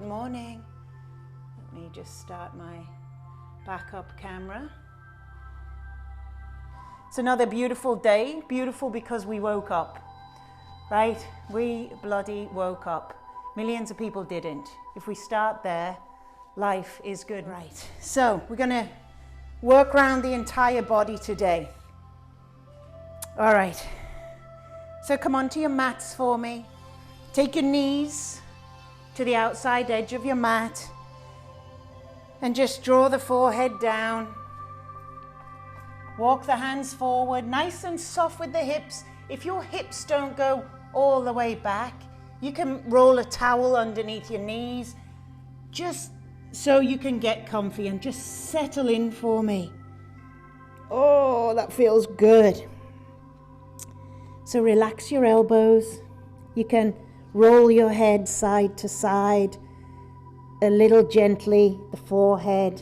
morning. Let me just start my backup camera. It's another beautiful day, beautiful because we woke up, right? We bloody woke up. Millions of people didn't. If we start there, life is good, right? So we're going to work around the entire body today. All right. So come onto your mats for me. Take your knees to the outside edge of your mat and just draw the forehead down. Walk the hands forward, nice and soft with the hips. If your hips don't go all the way back, you can roll a towel underneath your knees just so you can get comfy and just settle in for me. Oh, that feels good. So relax your elbows. You can roll your head side to side, a little gently, the forehead.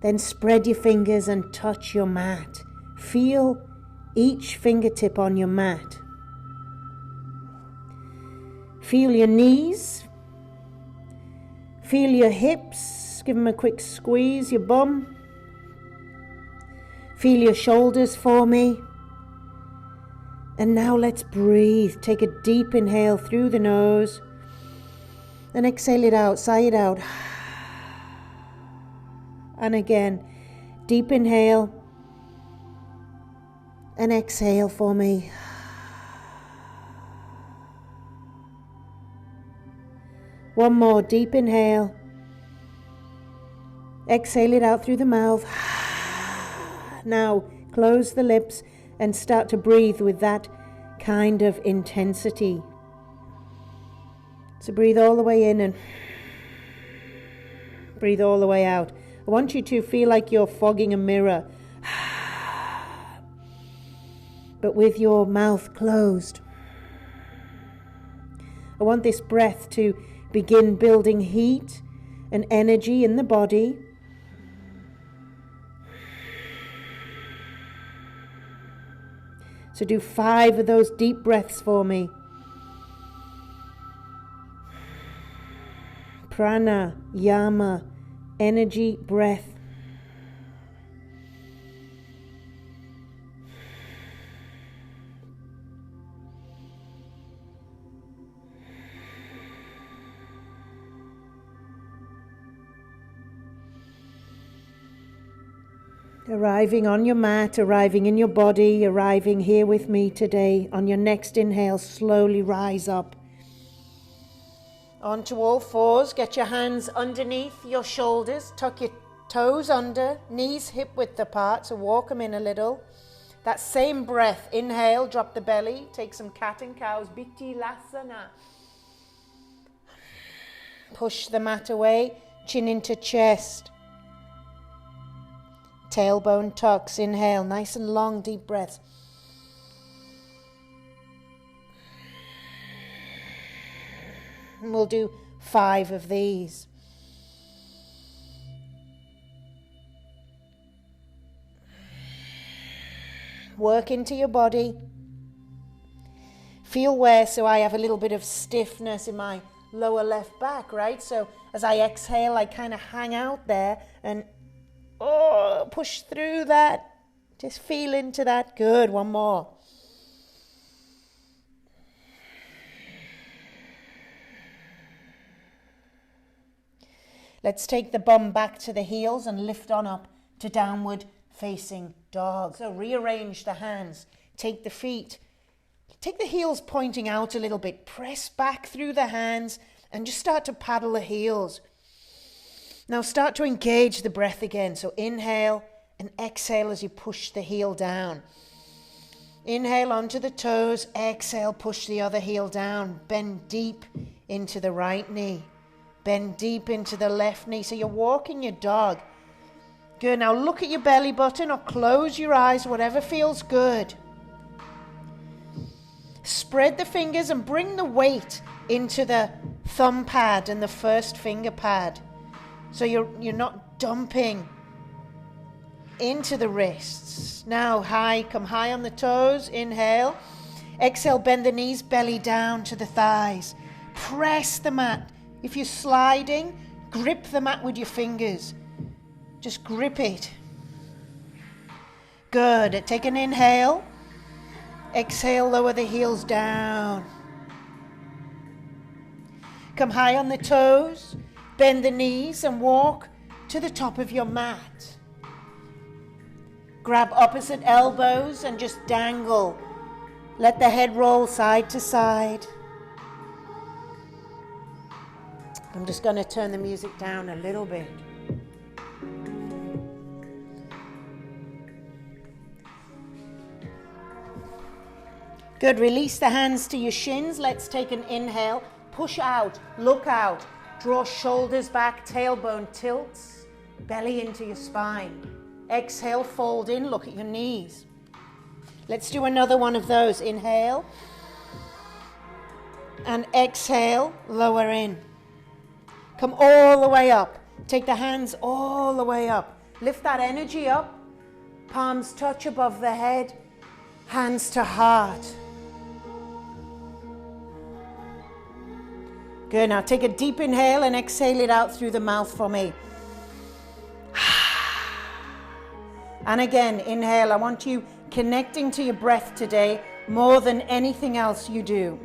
Then spread your fingers and touch your mat. Feel each fingertip on your mat. Feel your knees. Feel your hips. Give them a quick squeeze, your bum. Feel your shoulders for me. And now let's breathe. Take a deep inhale through the nose and exhale it out, sigh it out. And again, deep inhale and exhale for me. One more deep inhale. Exhale it out through the mouth. Now close the lips and start to breathe with that kind of intensity. So breathe all the way in and breathe all the way out. I want you to feel like you're fogging a mirror, but with your mouth closed. I want this breath to begin building heat and energy in the body. So do 5 of those deep breaths for me. Prana, yama, energy, breath. Arriving on your mat, arriving in your body, arriving here with me today. On your next inhale, slowly rise up. Onto all fours, get your hands underneath your shoulders, tuck your toes under, knees hip width apart, so walk them in a little. That same breath, inhale, drop the belly, take some cat and cows, Bittilasana. Push the mat away, chin into chest. Tailbone tucks, inhale, nice and long, deep breaths. And we'll do 5 of these. Work into your body. Feel where, so I have a little bit of stiffness in my lower left back, right? So as I exhale, I kind of hang out there and push through that. Just feel into that. Good. One more. Let's take the bum back to the heels and lift on up to downward facing dog. So rearrange the hands. Take the feet. Take the heels pointing out a little bit. Press back through the hands and just start to paddle the heels. Now start to engage the breath again. So inhale and exhale as you push the heel down. Inhale onto the toes. Exhale, push the other heel down. Bend deep into the right knee. Bend deep into the left knee. So you're walking your dog. Good. Now look at your belly button or close your eyes, whatever feels good. Spread the fingers and bring the weight into the thumb pad and the first finger pad. So you're not dumping into the wrists. Now come high on the toes. Inhale. Exhale, bend the knees, belly down to the thighs. Press the mat. If you're sliding, grip the mat with your fingers. Just grip it. Good. Take an inhale. Exhale, lower the heels down. Come high on the toes. Bend the knees and walk to the top of your mat. Grab opposite elbows and just dangle. Let the head roll side to side. I'm just going to turn the music down a little bit. Good. Release the hands to your shins. Let's take an inhale. Push out. Look out. Draw shoulders back. Tailbone tilts. Belly into your spine. Exhale. Fold in. Look at your knees. Let's do another one of those. Inhale. And exhale. Lower in. Come all the way up. Take the hands all the way up. Lift that energy up. Palms touch above the head. Hands to heart. Good. Now take a deep inhale and exhale it out through the mouth for me. And again, inhale. I want you connecting to your breath today more than anything else you do.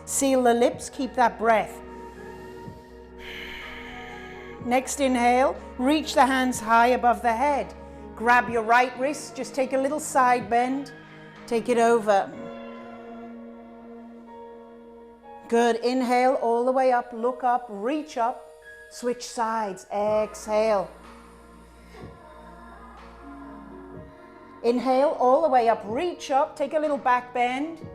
Seal the lips. Keep that breath. Next inhale, reach the hands high above the head. Grab your right wrist, just take a little side bend. Take it over. Good. Inhale all the way up, look up, reach up, switch sides. Exhale. Inhale all the way up, reach up, take a little back bend.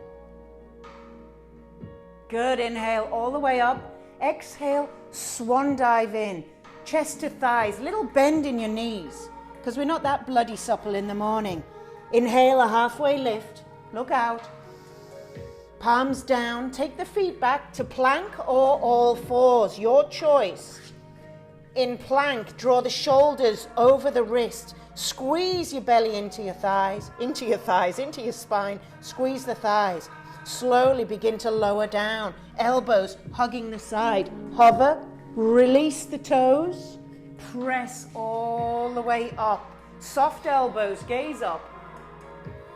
Good. Inhale all the way up. Exhale, swan dive in. Chest to thighs, little bend in your knees, because we're not that bloody supple in the morning. Inhale, a halfway lift. Look out. Palms down. Take the feet back to plank or all fours. Your choice. In plank, draw the shoulders over the wrist. Squeeze your belly into your thighs, into your spine. Squeeze the thighs. Slowly begin to lower down. Elbows hugging the side. Hover. Release the toes. Press all the way up. Soft elbows, gaze up.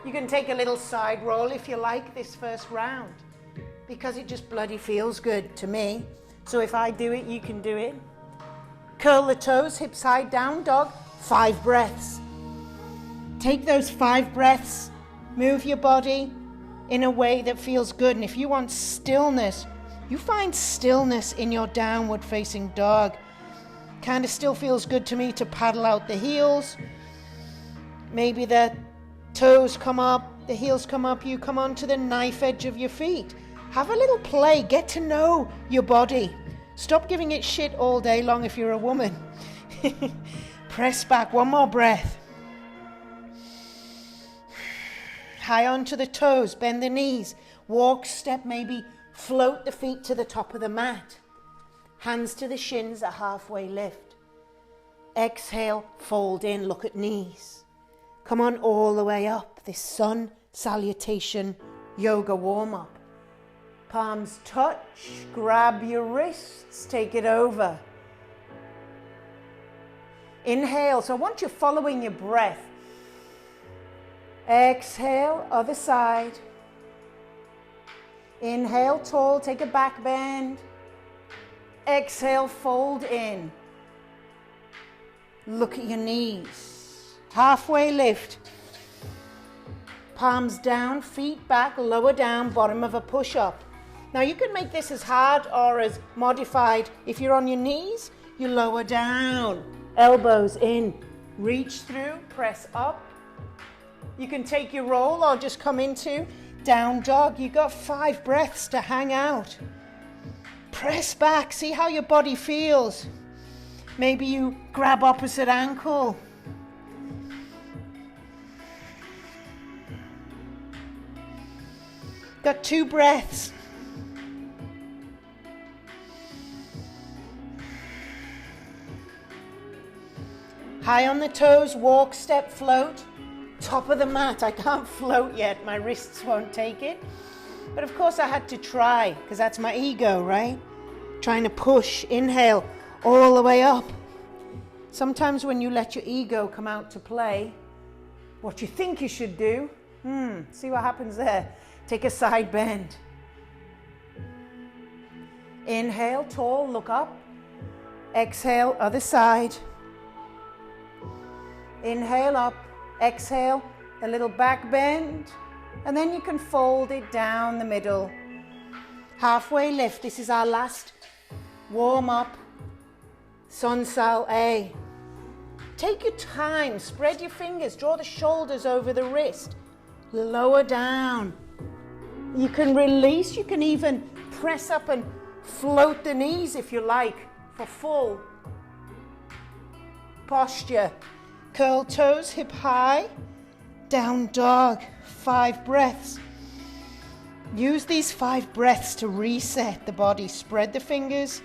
You can take a little side roll if you like this first round, because it just bloody feels good to me. So if I do it, you can do it. Curl the toes, hips side down dog. 5 breaths. Take those 5 breaths. Move your body in a way that feels good. And if you want stillness, you find stillness in your downward facing dog. Kind of still feels good to me to paddle out the heels. Maybe the toes come up, the heels come up, you come onto the knife edge of your feet. Have a little play, get to know your body. Stop giving it shit all day long if you're a woman. Press back, 1 more breath. High onto the toes, bend the knees, walk, step, maybe float the feet to the top of the mat. Hands to the shins, a halfway lift. Exhale, fold in, look at knees. Come on all the way up, this sun salutation yoga warm-up. Palms touch, grab your wrists, take it over. Inhale, so I want you following your breath. Exhale, other side. Inhale, tall, take a back bend. Exhale, fold in. Look at your knees. Halfway lift. Palms down, feet back, lower down, bottom of a push-up. Now you can make this as hard or as modified. If you're on your knees, you lower down. Elbows in. Reach through, press up. You can take your roll or just come into down dog. You got 5 breaths to hang out. Press back, see how your body feels. Maybe you grab opposite ankle. Got 2 breaths. High on the toes, walk, step, float. top of the mat. I can't float yet, my wrists won't take it. But of course I had to try, because that's my ego, right? Trying to push, inhale, all the way up. Sometimes when you let your ego come out to play, what you think you should do, see what happens there. Take a side bend. Inhale, tall, look up. Exhale, other side. Inhale up, exhale, a little back bend, and then you can fold it down the middle. Halfway lift. This is our last warm up. Sun Sal A. Take your time, spread your fingers, draw the shoulders over the wrist, lower down. You can release, you can even press up and float the knees if you like for full posture. Curl toes, hip high, down dog, 5 breaths. Use these 5 breaths to reset the body. Spread the fingers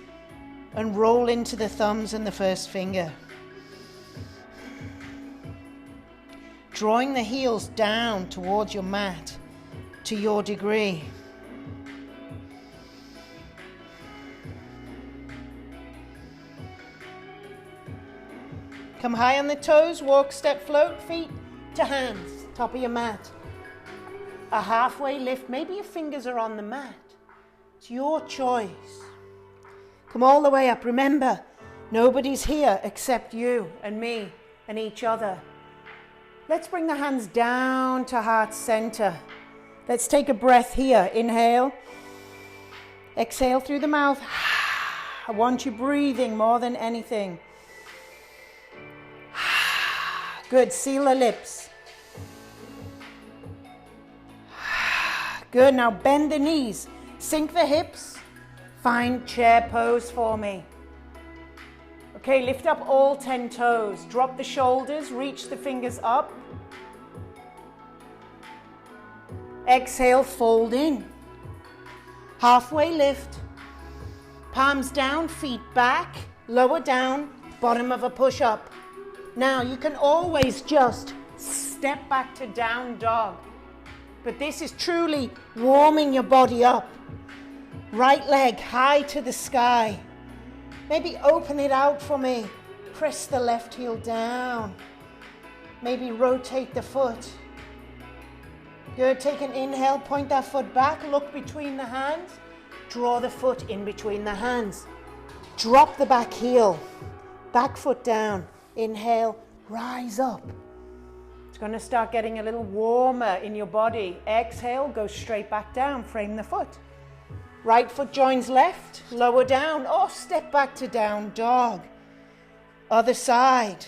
and roll into the thumbs and the first finger. Drawing the heels down towards your mat to your degree. Come high on the toes, walk, step, float, feet to hands, top of your mat. A halfway lift, maybe your fingers are on the mat. It's your choice. Come all the way up. Remember, nobody's here except you and me and each other. Let's bring the hands down to heart center. Let's take a breath here. Inhale. Exhale through the mouth. I want you breathing more than anything. Good. Seal the lips. Good. Now bend the knees. Sink the hips. Find chair pose for me. Okay, lift up all 10 toes. Drop the shoulders. Reach the fingers up. Exhale, fold in. Halfway lift. Palms down, feet back. Lower down, bottom of a push-up. Now, you can always just step back to down dog. But this is truly warming your body up. Right leg high to the sky. Maybe open it out for me. Press the left heel down. Maybe rotate the foot. Good. Take an inhale. Point that foot back. Look between the hands. Draw the foot in between the hands. Drop the back heel. Back foot down. Inhale, rise up. It's going to start getting a little warmer in your body. Exhale, go straight back down. Frame the foot. Right foot joins left, lower down, or step back to down dog. Other side.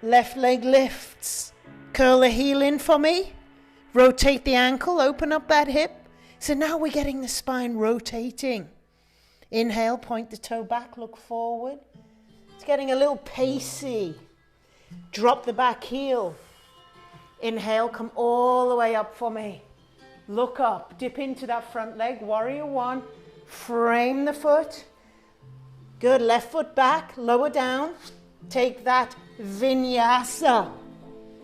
Left leg lifts. Curl the heel in for me. Rotate the ankle, open up that hip. So now we're getting the spine rotating. Inhale, point the toe back, look forward. It's getting a little pacey. Drop the back heel. Inhale, come all the way up for me. Look up, dip into that front leg, warrior one. Frame the foot. Good, left foot back, lower down. Take that vinyasa.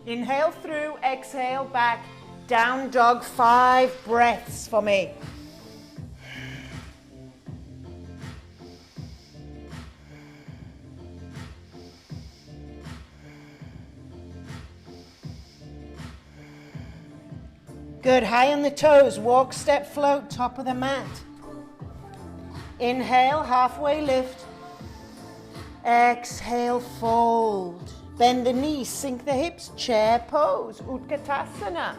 Inhale through, exhale back. Down dog, 5 breaths for me. Good, high on the toes, walk, step, float, top of the mat. Inhale, halfway lift. Exhale, fold. Bend the knees, sink the hips, chair pose, Utkatasana.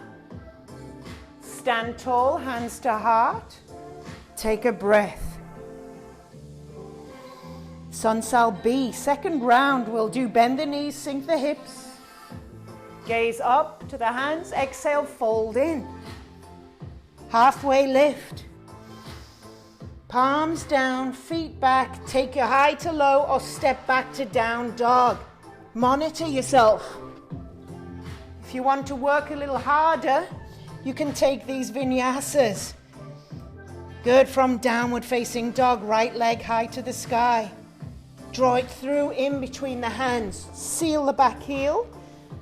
Stand tall, hands to heart. Take a breath. Sun Sal B, second round, we'll do bend the knees, sink the hips. Gaze up to the hands, exhale, fold in. Halfway lift. Palms down, feet back, take your high to low or step back to down dog. Monitor yourself. If you want to work a little harder, you can take these vinyasas. Good, from downward facing dog, right leg high to the sky. Draw it through in between the hands. Seal the back heel.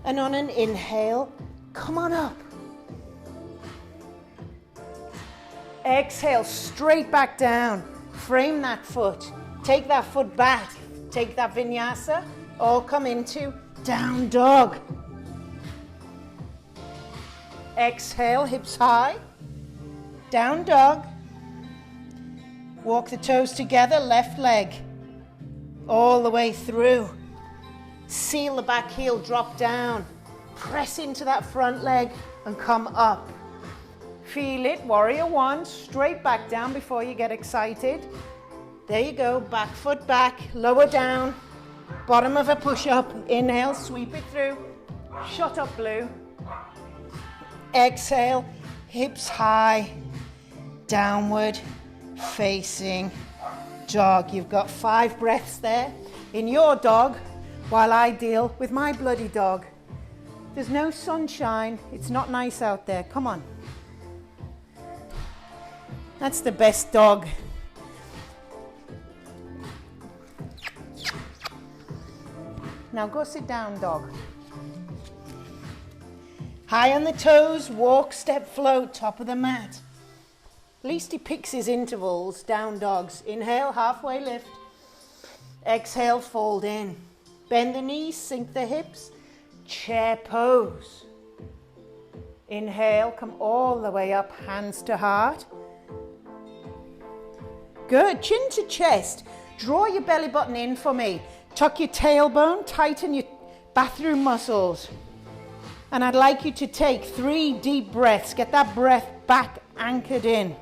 And on an inhale, come on up. Exhale, straight back down. Frame that foot. Take that foot back. Take that vinyasa. All come into down dog. Exhale, hips high. Down dog. Walk the toes together, left leg. All the way through. Seal the back heel, drop down. Press into that front leg and come up. Feel it, warrior one, straight back down before you get excited. There you go, back foot back, lower down. Bottom of a push-up, inhale, sweep it through. Shut up, blue. Exhale, hips high, downward facing dog. You've got 5 breaths there in your dog while I deal with my bloody dog. There's no sunshine, it's not nice out there, come on. That's the best dog. Now go sit down, dog. High on the toes, walk, step, float, top of the mat. At least he picks his intervals, down dogs. Inhale, halfway lift. Exhale, fold in. Bend the knees, sink the hips. Chair pose. Inhale, come all the way up, hands to heart. Good, chin to chest. Draw your belly button in for me. Tuck your tailbone, tighten your bathroom muscles. And I'd like you to take 3 deep breaths. Get that breath back anchored in.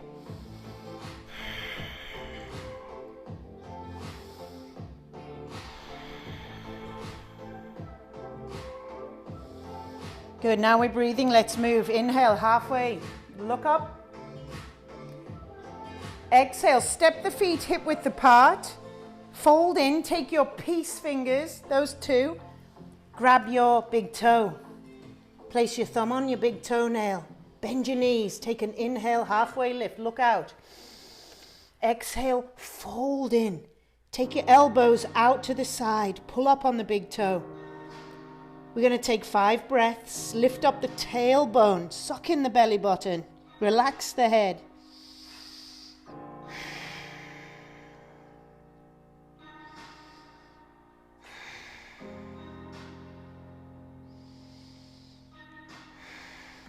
Good, now we're breathing. Let's move. Inhale, halfway. Look up. Exhale, step the feet hip width apart. Fold in, take your peace fingers, those 2. Grab your big toe. Place your thumb on your big toenail. Bend your knees, take an inhale, halfway lift, look out. Exhale, fold in. Take your elbows out to the side, pull up on the big toe. We're going to take 5 breaths, lift up the tailbone, suck in the belly button, relax the head.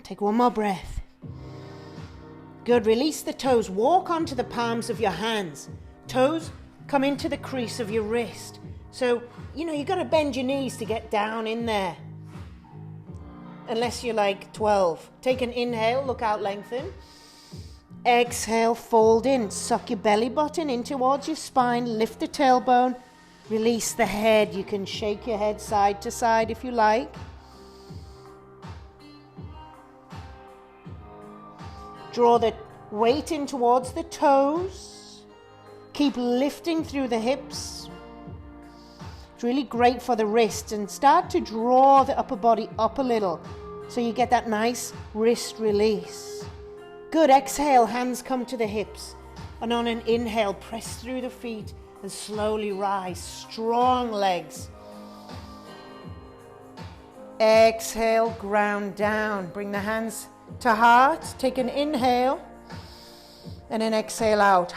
Take one more breath. Good, release the toes. Walk onto the palms of your hands. Toes come into the crease of your wrist. So, you've got to bend your knees to get down in there. Unless you're like 12. Take an inhale, look out, lengthen. Exhale, fold in. Suck your belly button in towards your spine. Lift the tailbone. Release the head. You can shake your head side to side if you like. Draw the weight in towards the toes. Keep lifting through the hips. It's really great for the wrists. And start to draw the upper body up a little so you get that nice wrist release. Good, exhale, hands come to the hips. And on an inhale, press through the feet and slowly rise. Strong legs. Exhale, ground down. Bring the hands to heart. Take an inhale and an exhale out.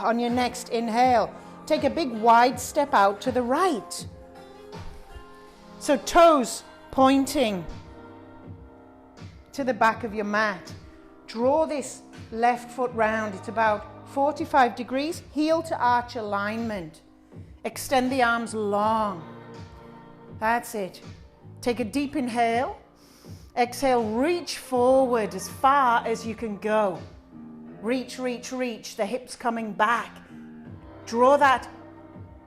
On your next inhale, take a big wide step out to the right. So toes pointing to the back of your mat. Draw this left foot round. It's about 45 degrees, heel to arch alignment. Extend the arms long. That's it. Take a deep inhale. Exhale, reach forward as far as you can go. Reach, reach, reach, the hips coming back. Draw that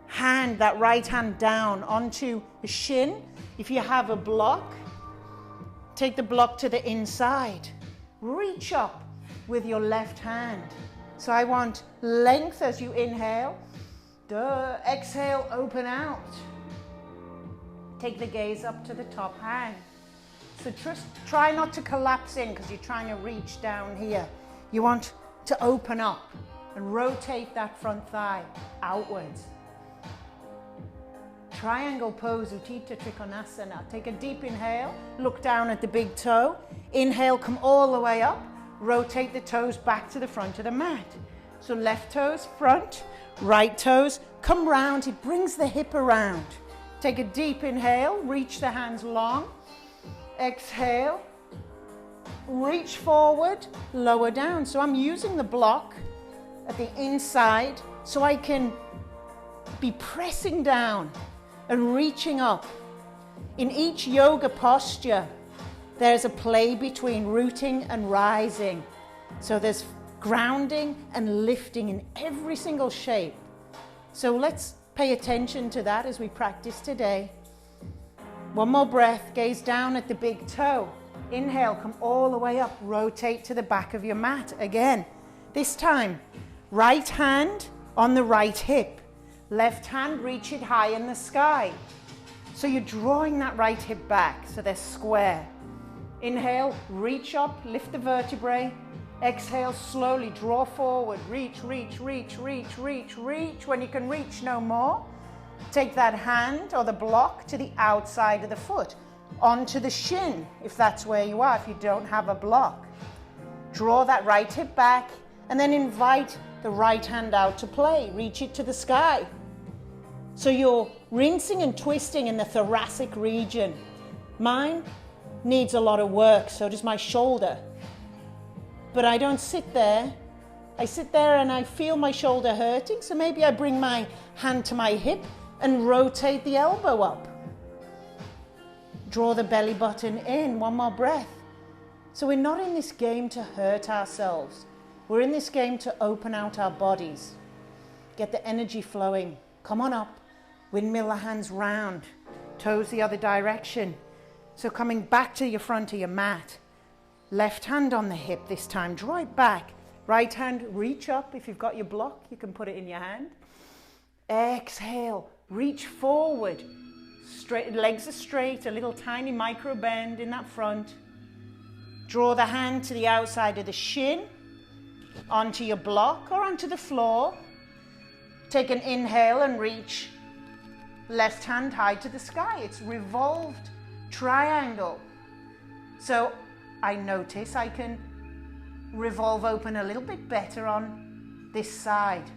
hand, that right hand down onto the shin. If you have a block, take the block to the inside. Reach up with your left hand. So I want length as you inhale. Exhale, open out. Take the gaze up to the top, hang. So just try not to collapse in because you're trying to reach down here. You want to open up and rotate that front thigh outwards. Triangle pose, Utthita Trikonasana. Take a deep inhale, look down at the big toe. Inhale, come all the way up. Rotate the toes back to the front of the mat. So left toes front, right toes come round. It brings the hip around. Take a deep inhale, reach the hands long. Exhale, reach forward, lower down. So I'm using the block at the inside so I can be pressing down and reaching up. In each yoga posture, there's a play between rooting and rising. So there's grounding and lifting in every single shape. So let's pay attention to that as we practice today. One more breath, gaze down at the big toe. Inhale, come all the way up, rotate to the back of your mat again. This time, right hand on the right hip. Left hand, reach it high in the sky. So you're drawing that right hip back, so they're square. Inhale, reach up, lift the vertebrae. Exhale, slowly draw forward. Reach, reach, reach, reach, reach, reach. When you can reach no more, take that hand or the block to the outside of the foot, onto the shin, if that's where you are, if you don't have a block. Draw that right hip back, and then invite the right hand out to play. Reach it to the sky. So you're rinsing and twisting in the thoracic region. Mine needs a lot of work, so does my shoulder. But I don't sit there. I sit there and I feel my shoulder hurting, so maybe I bring my hand to my hip and rotate the elbow up. Draw the belly button in. One more breath. So we're not in this game to hurt ourselves. We're in this game to open out our bodies. Get the energy flowing. Come on up. Windmill the hands round. Toes the other direction. So coming back to your front of your mat. Left hand on the hip this time. Draw it back. Right hand, reach up. If you've got your block, you can put it in your hand. Exhale. Reach forward. Straight, legs are straight. A little tiny micro bend in that front. Draw the hand to the outside of the shin. Onto your block or onto the floor. Take an inhale and reach left hand high to the sky. It's revolved triangle. So I notice I can revolve open a little bit better on this side.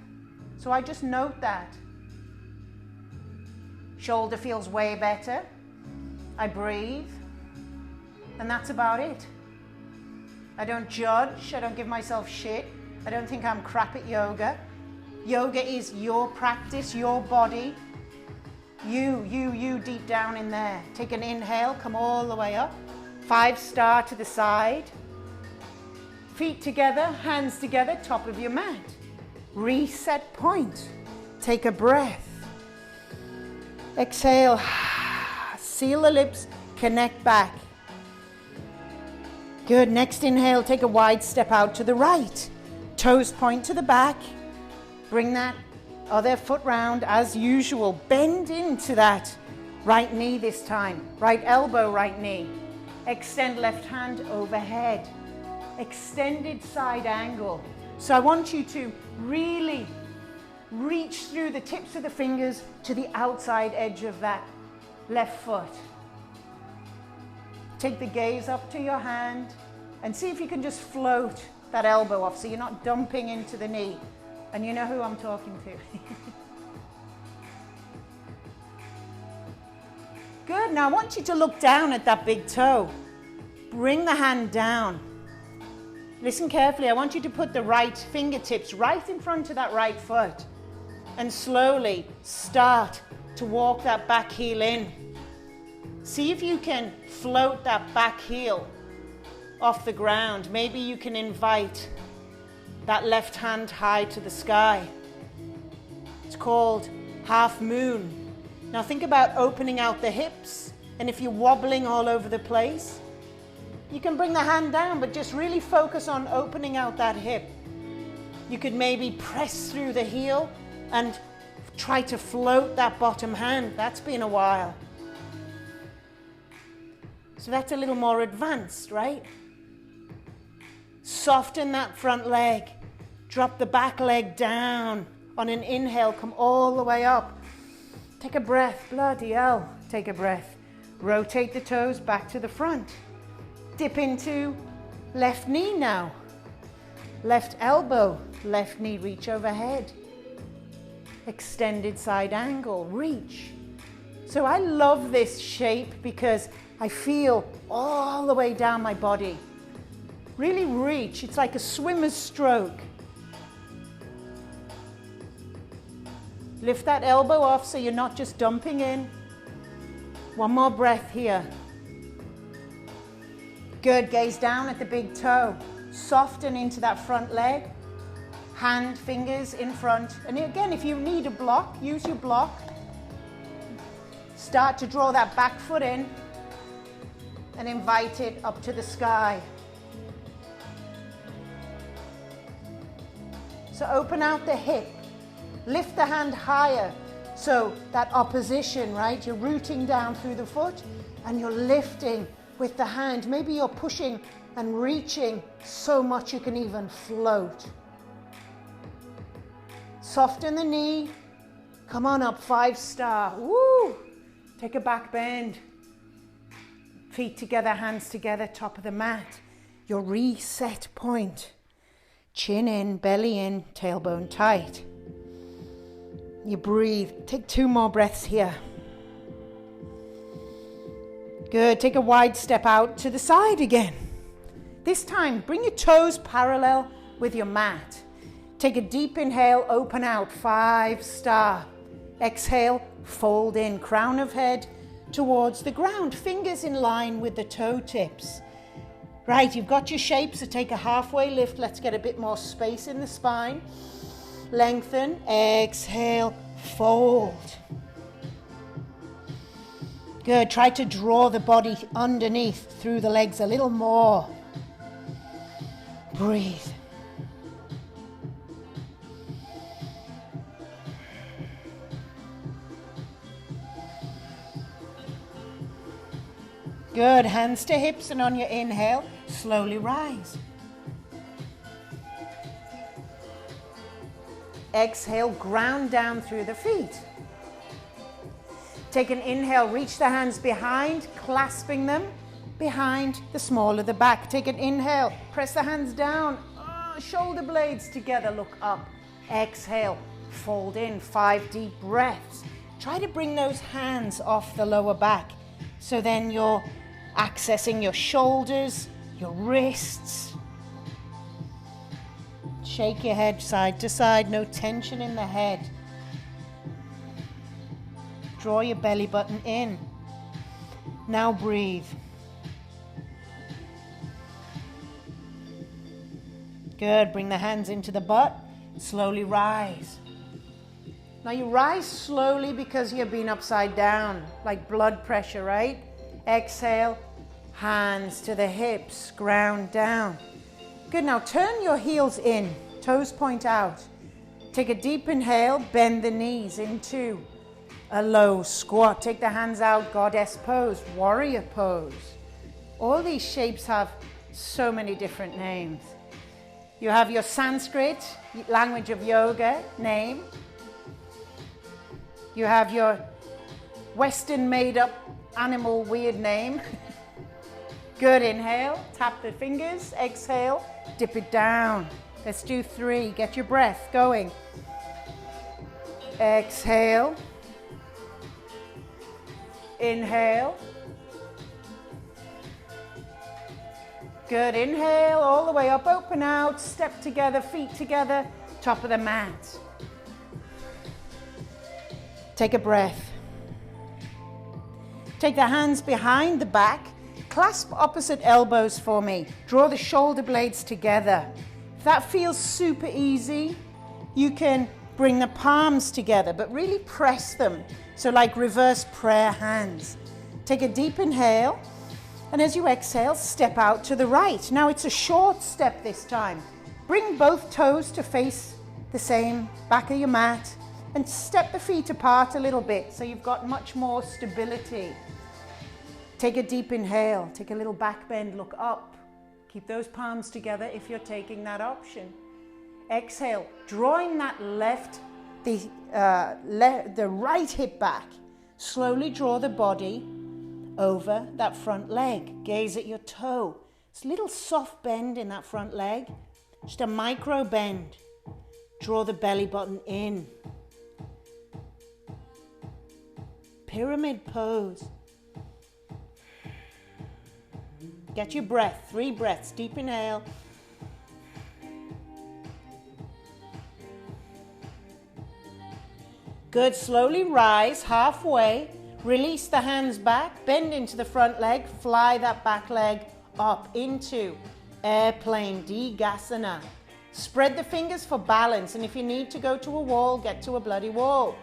So I just note that. Shoulder feels way better. I breathe. And that's about it. I don't judge. I don't give myself shit. I don't think I'm crap at yoga. Yoga is your practice, your body. You deep down in there. Take an inhale, come all the way up. 5-star to the side. Feet together, hands together, top of your mat. Reset point. Take a breath. Exhale. Seal the lips, connect back. Good. Next inhale, take a wide step out to the right. Toes point to the back. Bring that other foot round as usual. Bend into that right knee this time. Right elbow, right knee. Extend left hand overhead. Extended side angle. So I want you to really reach through the tips of the fingers to the outside edge of that left foot. Take the gaze up to your hand and see if you can just float that elbow off so you're not dumping into the knee. And you know who I'm talking to. Good. Now I want you to look down at that big toe. Bring the hand down. Listen carefully. I want you to put the right fingertips right in front of that right foot and slowly start to walk that back heel in. See if you can float that back heel off the ground. Maybe you can invite that left hand high to the sky. It's called half moon. Now think about opening out the hips, and if you're wobbling all over the place, you can bring the hand down, but just really focus on opening out that hip. You could maybe press through the heel and try to float that bottom hand. That's been a while. So that's a little more advanced, right? Soften that front leg. Drop the back leg down. On an inhale, come all the way up. Take a breath, bloody hell. Take a breath. Rotate the toes back to the front. Dip into left knee now. Left elbow, left knee, reach overhead. Extended side angle, reach. So I love this shape because I feel all the way down my body. Really reach, it's like a swimmer's stroke. Lift that elbow off so you're not just dumping in. One more breath here. Good, gaze down at the big toe. Soften into that front leg. Hand, fingers in front. And again, if you need a block, use your block. Start to draw that back foot in and invite it up to the sky. So open out the hip. Lift the hand higher. So that opposition, right? You're rooting down through the foot and you're lifting with the hand. Maybe you're pushing and reaching so much you can even float. Soften the knee. Come on up, 5-star. Woo! Take a back bend. Feet together, hands together, top of the mat. Your reset point. Chin in, belly in, tailbone tight. You breathe. Take 2 more breaths here. Good. Take a wide step out to the side again. This time, bring your toes parallel with your mat. Take a deep inhale, open out, 5-star. Exhale, fold in, crown of head towards the ground, fingers in line with the toe tips. Right, you've got your shape, so take a halfway lift. Let's get a bit more space in the spine. Lengthen, exhale, fold. Good, try to draw the body underneath through the legs a little more. Breathe. Good, hands to hips, and on your inhale, slowly rise. Exhale, ground down through the feet. Take an inhale, reach the hands behind, clasping them behind the small of the back. Take an inhale, press the hands down, shoulder blades together, look up. Exhale, fold in, 5 deep breaths. Try to bring those hands off the lower back. So then you're accessing your shoulders, your wrists. Shake your head side to side, no tension in the head. Draw your belly button in. Now breathe. Good, bring the hands into the butt, slowly rise. Now you rise slowly because you've been upside down, like blood pressure, right? Exhale, hands to the hips, ground down. Good, now turn your heels in, toes point out. Take a deep inhale, bend the knees into a low squat. Take the hands out, goddess pose, warrior pose. All these shapes have so many different names. You have your Sanskrit, language of yoga, name. You have your Western made-up animal weird name. Good, inhale, tap the fingers, exhale, dip it down. Let's do 3, get your breath going. Exhale. Inhale. Good, inhale, all the way up, open out, step together, feet together, top of the mat. Take a breath. Take the hands behind the back, clasp opposite elbows for me. Draw the shoulder blades together. If that feels super easy, you can bring the palms together, but really press them. So like reverse prayer hands. Take a deep inhale, and as you exhale, step out to the right. Now it's a short step this time. Bring both toes to face the same back of your mat, and step the feet apart a little bit so you've got much more stability. Take a deep inhale, take a little back bend, look up. Keep those palms together if you're taking that option. Exhale, drawing that left, the right hip back. Slowly draw the body over that front leg. Gaze at your toe. It's a little soft bend in that front leg. Just a micro bend. Draw the belly button in. Pyramid pose. Get your breath. 3 breaths. Deep inhale. Good. Slowly rise halfway. Release the hands back. Bend into the front leg. Fly that back leg up into airplane Digasana. Spread the fingers for balance. And if you need to go to a wall, get to a bloody wall.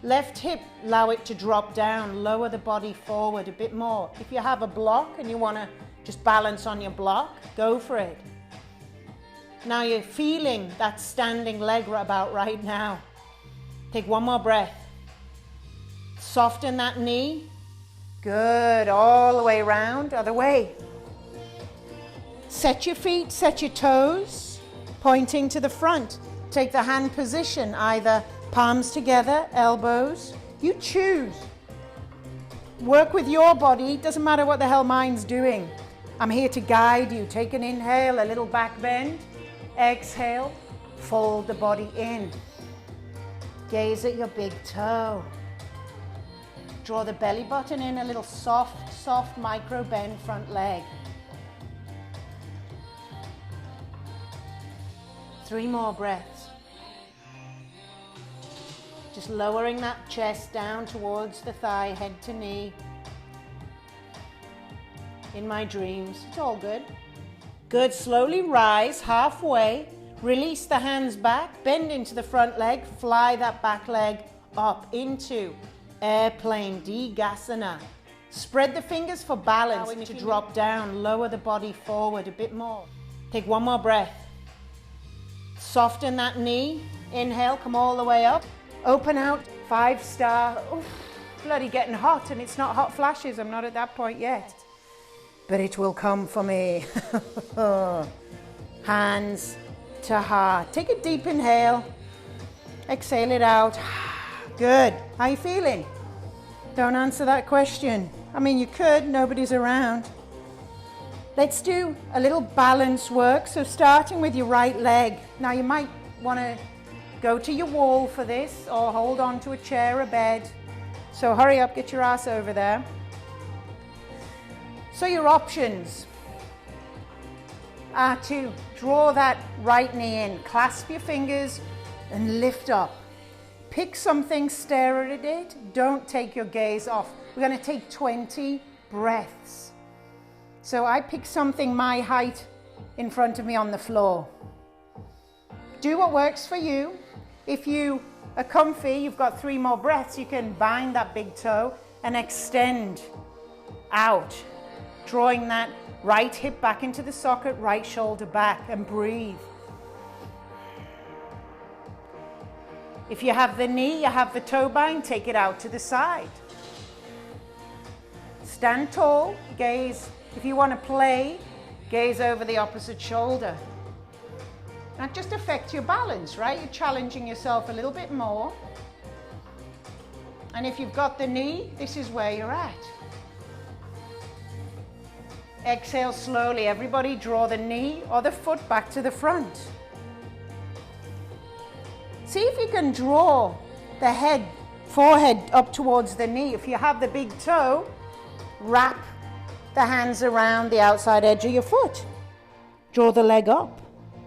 Left hip, allow it to drop down. Lower the body forward a bit more. If you have a block and you want to just balance on your block, go for it. Now you're feeling that standing leg about right now. Take one more breath. Soften that knee. Good. All the way around. Other way. Set your feet, set your toes, pointing to the front. Take the hand position, either palms together, elbows. You choose. Work with your body. Doesn't matter what the hell mine's doing. I'm here to guide you. Take an inhale, a little back bend. Exhale, fold the body in. Gaze at your big toe. Draw the belly button in, a little soft micro bend front leg. 3 more breaths. Just lowering that chest down towards the thigh, head to knee. In my dreams, it's all good. Good, slowly rise halfway. Release the hands back, bend into the front leg, fly that back leg up into airplane Digasana. Spread the fingers for balance to drop down, lower the body forward a bit more. Take one more breath. Soften that knee. Inhale, come all the way up. Open out, 5-star. Oof, bloody getting hot, and it's not hot flashes. I'm not at that point yet. But it will come for me. Hands to heart. Take a deep inhale. Exhale it out. Good. How are you feeling? Don't answer that question. I mean, you could, nobody's around. Let's do a little balance work. So starting with your right leg. Now you might want to go to your wall for this or hold on to a chair or bed. So hurry up, get your ass over there. So your options are to draw that right knee in, clasp your fingers and lift up. Pick something, stare at it. Don't take your gaze off. We're going to take 20 breaths. So I pick something my height in front of me on the floor. Do what works for you. If you are comfy, you've got 3 more breaths, you can bind that big toe and extend out, drawing that right hip back into the socket, right shoulder back, and breathe. If you have the knee, you have the toe bind, take it out to the side. Stand tall, gaze. If you want to play, gaze over the opposite shoulder. That just affects your balance, right? You're challenging yourself a little bit more. And if you've got the knee, this is where you're at. Exhale slowly. Everybody draw the knee or the foot back to the front. See if you can draw the head, forehead up towards the knee. If you have the big toe, wrap the hands around the outside edge of your foot. Draw the leg up.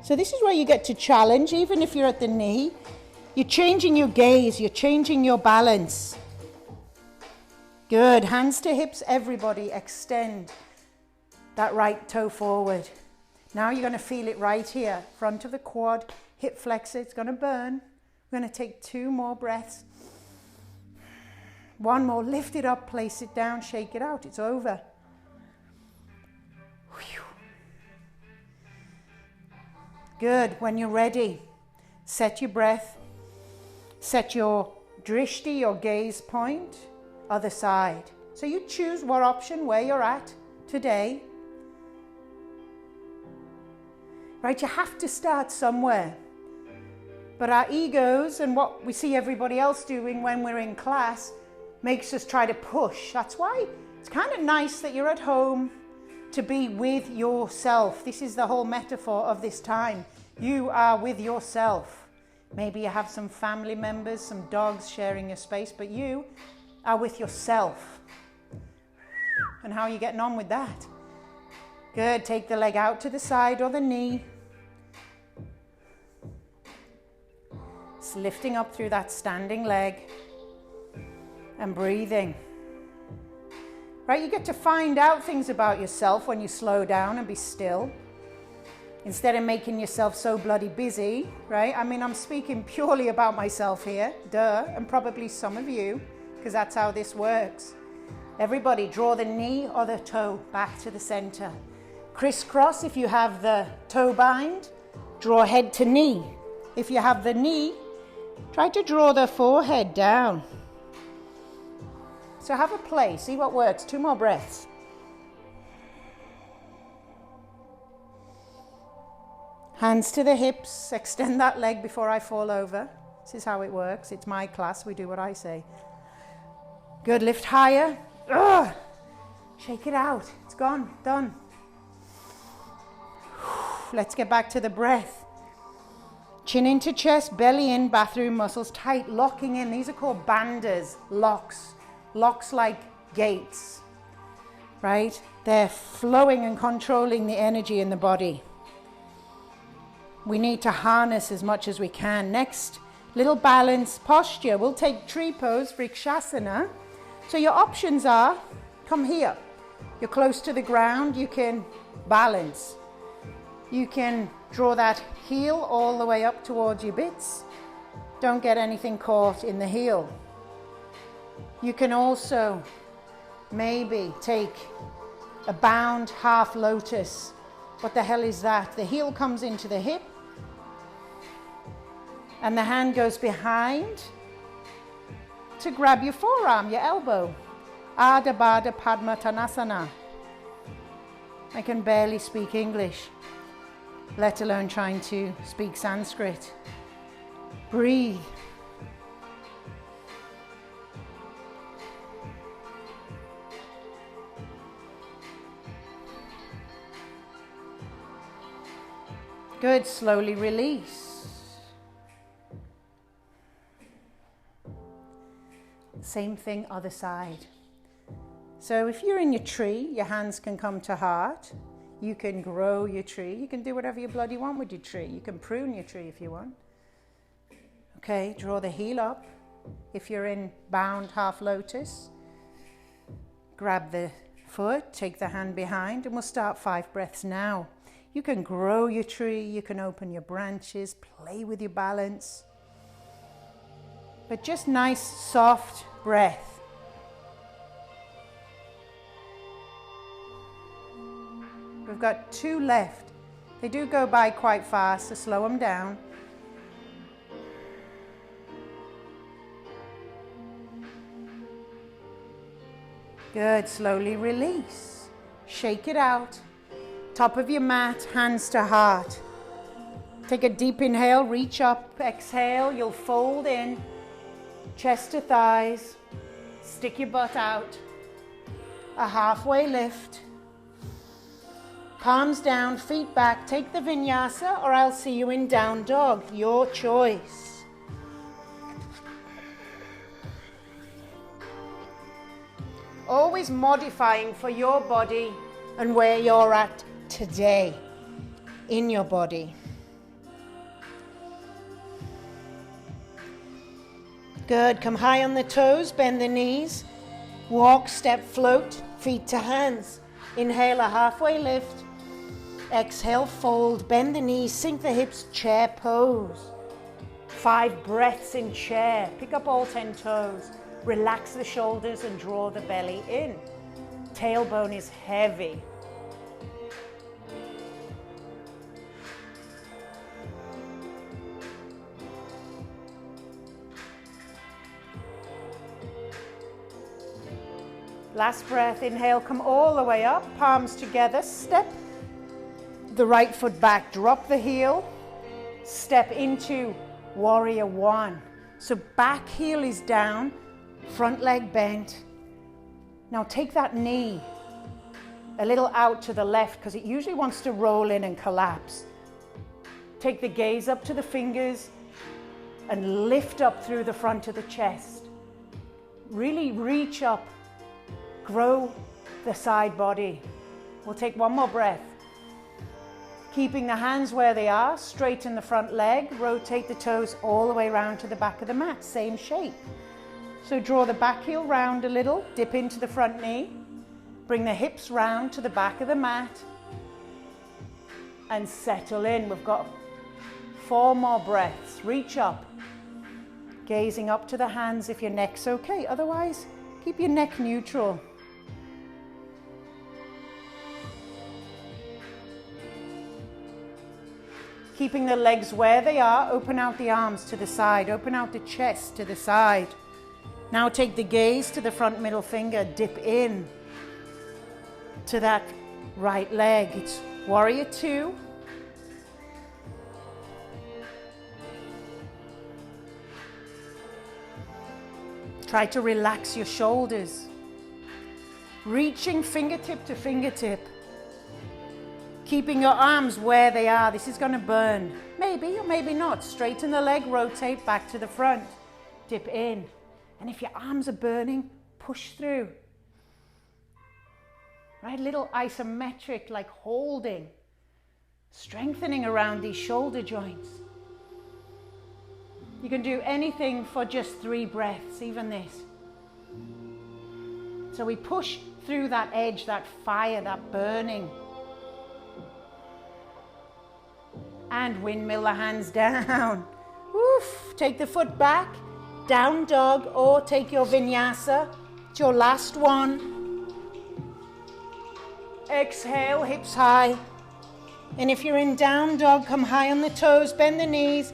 So this is where you get to challenge, even if you're at the knee. You're changing your gaze, you're changing your balance. Good, hands to hips, everybody extend that right toe forward. Now you're going to feel it right here, front of the quad, hip flexor, it's going to burn. We're going to take 2 more breaths. 1 more, lift it up, place it down, shake it out, it's over. Good. When you're ready, set your breath, set your drishti, your gaze point, other side. So you choose what option, where you're at today. Right, you have to start somewhere. But our egos and what we see everybody else doing when we're in class makes us try to push. That's why it's kind of nice that you're at home to be with yourself. This is the whole metaphor of this time. You are with yourself. Maybe you have some family members, some dogs sharing your space, but you are with yourself. And how are you getting on with that? Good. Take the leg out to the side or the knee. It's lifting up through that standing leg and breathing. Right, you get to find out things about yourself when you slow down and be still. Instead of making yourself so bloody busy, right? I mean, I'm speaking purely about myself here, duh, and probably some of you, because that's how this works. Everybody, draw the knee or the toe back to the center. Crisscross if you have the toe bind, draw head to knee. If you have the knee, try to draw the forehead down. So have a play, see what works. 2 more breaths. Hands to the hips, extend that leg before I fall over. This is how it works. It's my class, we do what I say. Good, lift higher. Ugh. Shake it out, it's gone, done. Let's get back to the breath. Chin into chest, belly in, bathroom muscles tight, locking in. These are called bandhas, locks. Locks like gates, right? They're flowing and controlling the energy in the body. We need to harness as much as we can. Next, little balance posture. We'll take tree pose, Vrikshasana. So your options are, come here. You're close to the ground, you can balance. You can draw that heel all the way up towards your bits. Don't get anything caught in the heel. You can also maybe take a bound half lotus. What the hell is that? The heel comes into the hip and the hand goes behind to grab your forearm, your elbow. Ardha Baddha Padmatanasana. I can barely speak English, let alone trying to speak Sanskrit. Breathe. Good, slowly release. Same thing, other side. So if you're in your tree, your hands can come to heart. You can grow your tree. You can do whatever you bloody want with your tree. You can prune your tree if you want. Okay, draw the heel up. If you're in bound half lotus, grab the foot, take the hand behind, and we'll start 5 breaths now. You can grow your tree, you can open your branches, play with your balance. But just nice, soft breath. We've got 2 left. They do go by quite fast, so slow them down. Good, slowly release. Shake it out. Top of your mat, hands to heart. Take a deep inhale, reach up, exhale, you'll fold in, chest to thighs, stick your butt out, a halfway lift, palms down, feet back, take the vinyasa or I'll see you in down dog, your choice. Always modifying for your body and where you're at today in your body. Good, come high on the toes, bend the knees, walk, step, float, feet to hands. Inhale a halfway lift, exhale, fold, bend the knees, sink the hips, chair pose. 5 breaths in chair, pick up all 10 toes, relax the shoulders and draw the belly in. Tailbone is heavy. Last breath, inhale, come all the way up, palms together, step the right foot back, drop the heel, step into warrior one. So back heel is down, front leg bent. Now take that knee a little out to the left because it usually wants to roll in and collapse. Take the gaze up to the fingers and lift up through the front of the chest. Really reach up, grow the side body. We'll take one more breath. Keeping the hands where they are, straighten the front leg, rotate the toes all the way around to the back of the mat, same shape. So draw the back heel round a little, dip into the front knee, bring the hips round to the back of the mat, and settle in. We've got 4 more breaths. Reach up, gazing up to the hands if your neck's okay. Otherwise, keep your neck neutral. Keeping the legs where they are, open out the arms to the side, open out the chest to the side. Now take the gaze to the front middle finger, dip in to that right leg. It's warrior two. Try to relax your shoulders, reaching fingertip to fingertip. Keeping your arms where they are. This is going to burn. Maybe or maybe not. Straighten the leg, rotate back to the front. Dip in. And if your arms are burning, push through. Right? Little isometric, like holding. Strengthening around these shoulder joints. You can do anything for just 3 breaths, even this. So we push through that edge, that fire, that burning. And windmill the hands down. Oof. Take the foot back, down dog, or take your vinyasa. It's your last one. Exhale, hips high. And if you're in down dog, come high on the toes, bend the knees,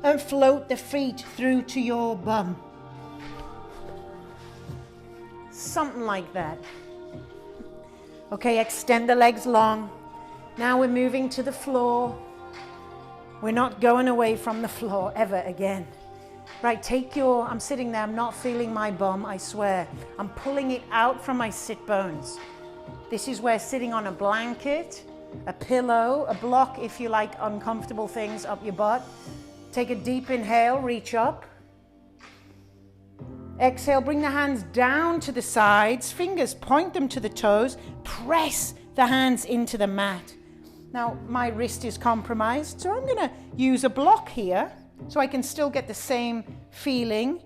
and float the feet through to your bum. Something like that. Okay, extend the legs long. Now we're moving to the floor. We're not going away from the floor ever again. Right, I'm sitting there, I'm not feeling my bum, I swear. I'm pulling it out from my sit bones. This is where sitting on a blanket, a pillow, a block, if you like uncomfortable things up your butt. Take a deep inhale, reach up. Exhale, bring the hands down to the sides, fingers point them to the toes, press the hands into the mat. Now, my wrist is compromised, so I'm going to use a block here so I can still get the same feeling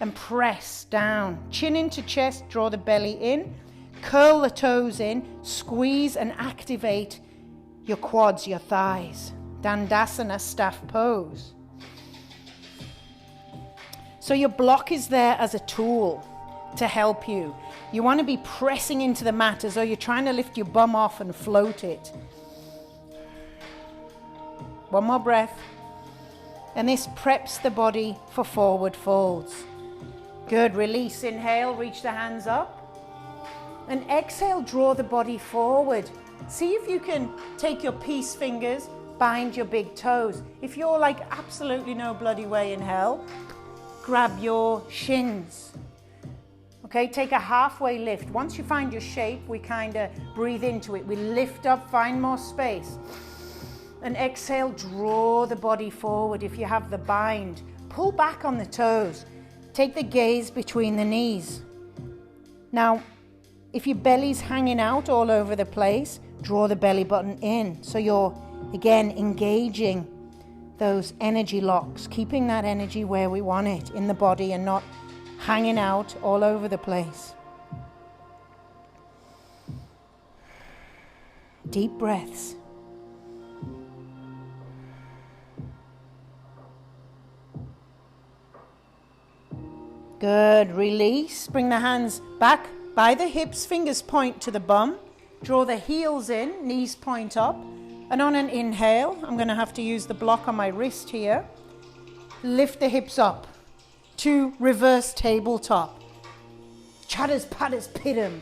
and press down. Chin into chest, draw the belly in, curl the toes in, squeeze and activate your quads, your thighs. Dandasana, staff pose. So your block is there as a tool to help you. You want to be pressing into the mat as though you're trying to lift your bum off and float it. One more breath. And this preps the body for forward folds. Good. Release. Inhale. Reach the hands up. And exhale. Draw the body forward. See if you can take your peace fingers, bind your big toes. If you're like absolutely no bloody way in hell, grab your shins. Okay, take a halfway lift. Once you find your shape, we kind of breathe into it. We lift up, find more space. And exhale, draw the body forward. If you have the bind, pull back on the toes. Take the gaze between the knees. Now, if your belly's hanging out all over the place, draw the belly button in. So you're, again, engaging those energy locks, keeping that energy where we want it in the body and not hanging out all over the place. Deep breaths. Good. Release. Bring the hands back by the hips, fingers point to the bum. Draw the heels in, knees point up. And on an inhale, I'm going to have to use the block on my wrist here. Lift the hips up to reverse tabletop. Chatters, patters, pitum.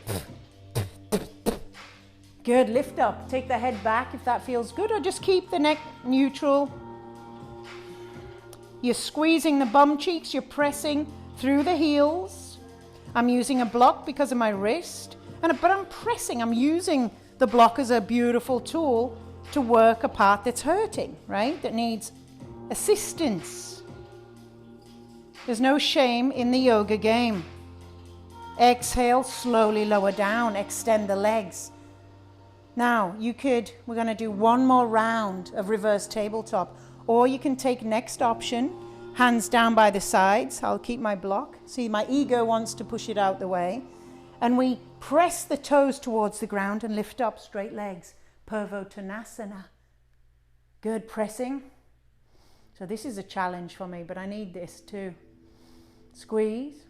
Good. Lift up. Take the head back if that feels good, or just keep the neck neutral. You're squeezing the bum cheeks, you're pressing through the heels. I'm using a block because of my wrist, but I'm pressing, I'm using the block as a beautiful tool to work a part that's hurting, right? That needs assistance. There's no shame in the yoga game. Exhale, slowly lower down, extend the legs. Now, we're going to do one more round of reverse tabletop, or you can take next option, hands down by the sides. I'll keep my block. See, my ego wants to push it out the way. And we press the toes towards the ground and lift up, straight legs. Purvottanasana. Good, pressing. So this is a challenge for me, but I need this too. Squeeze.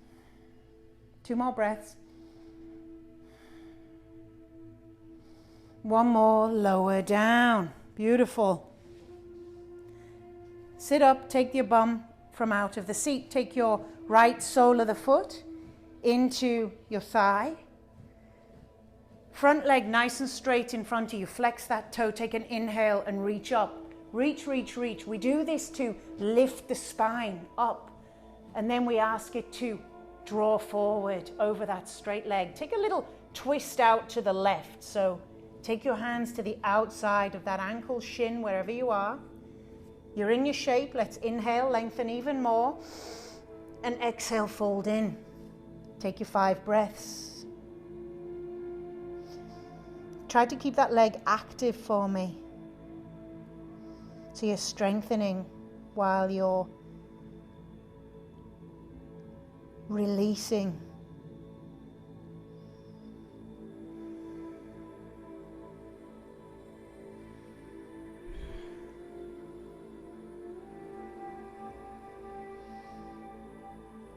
2 more breaths. One more, lower down. Beautiful. Sit up, take your bum from out of the seat. Take your right sole of the foot into your thigh. Front leg nice and straight in front of you. Flex that toe. Take an inhale and reach up. Reach, reach, reach. We do this to lift the spine up. And then we ask it to draw forward over that straight leg. Take a little twist out to the left. So take your hands to the outside of that ankle, shin, wherever you are. You're in your shape. Let's inhale, lengthen even more. And exhale, fold in. Take your 5 breaths. Try to keep that leg active for me. So you're strengthening while you're releasing.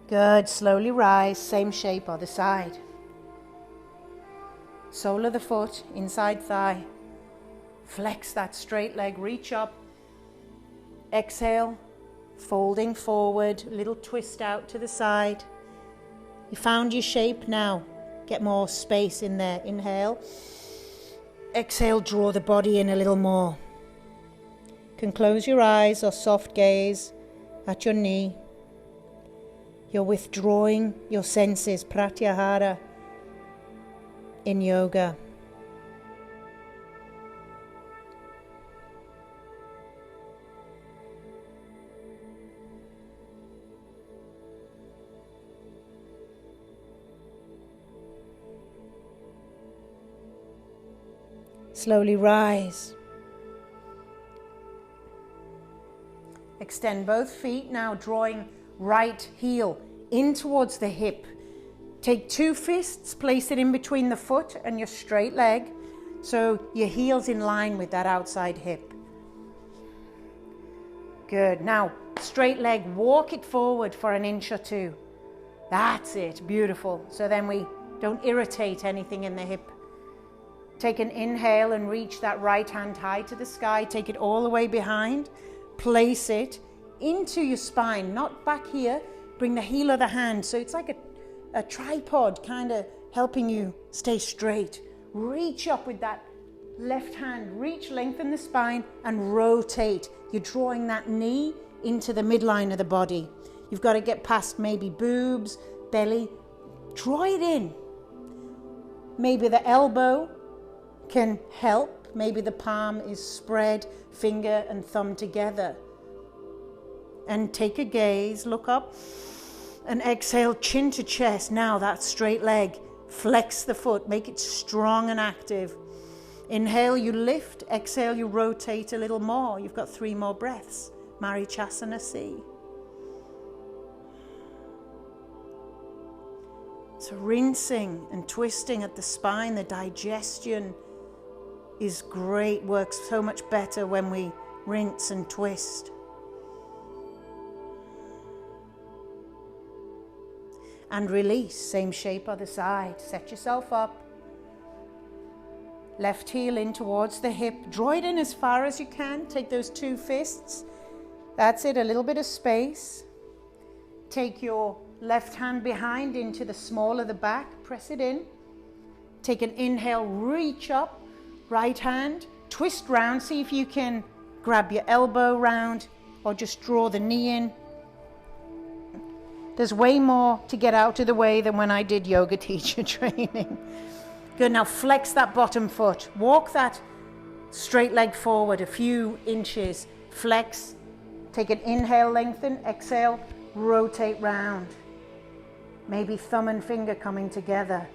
Good, slowly rise, same shape, other side. Sole of the foot, inside thigh. Flex that straight leg, reach up. Exhale, folding forward, a little twist out to the side. You found your shape now. Get more space in there. Inhale. Exhale, draw the body in a little more. You can close your eyes or soft gaze at your knee. You're withdrawing your senses, pratyahara, in yoga. Slowly rise. Extend both feet now, drawing right heel in towards the hip. Take 2 fists, place it in between the foot and your straight leg, so your heel's in line with that outside hip. Good. Now, straight leg, walk it forward for 1 inch or 2. That's it. Beautiful. So then we don't irritate anything in the hip. Take an inhale and reach that right hand high to the sky. Take it all the way behind. Place it into your spine, not back here. Bring the heel of the hand, so it's like a tripod, kind of helping you stay straight. Reach up with that left hand. Reach, lengthen the spine, and rotate. You're drawing that knee into the midline of the body. You've got to get past maybe boobs, belly. Draw it in. Maybe the elbow can help. Maybe the palm is spread, finger and thumb together. And take a gaze, look up, and exhale, chin to chest. Now that straight leg, flex the foot, make it strong and active. Inhale, you lift. Exhale, you rotate a little more. You've got 3 more breaths. Marichasana C. So rinsing and twisting at the spine, the digestion is great, works so much better when we rinse and twist. And release, same shape other side. Set yourself up. Left heel in towards the hip. Draw it in as far as you can. Take those 2 fists. That's it, a little bit of space. Take your left hand behind into the small of the back. Press it in. Take an inhale, reach up. Right hand, twist round. See if you can grab your elbow round or just draw the knee in. There's way more to get out of the way than when I did yoga teacher training. Good, now flex that bottom foot. Walk that straight leg forward a few inches. Flex. Take an inhale, lengthen. Exhale, rotate round. Maybe thumb and finger coming together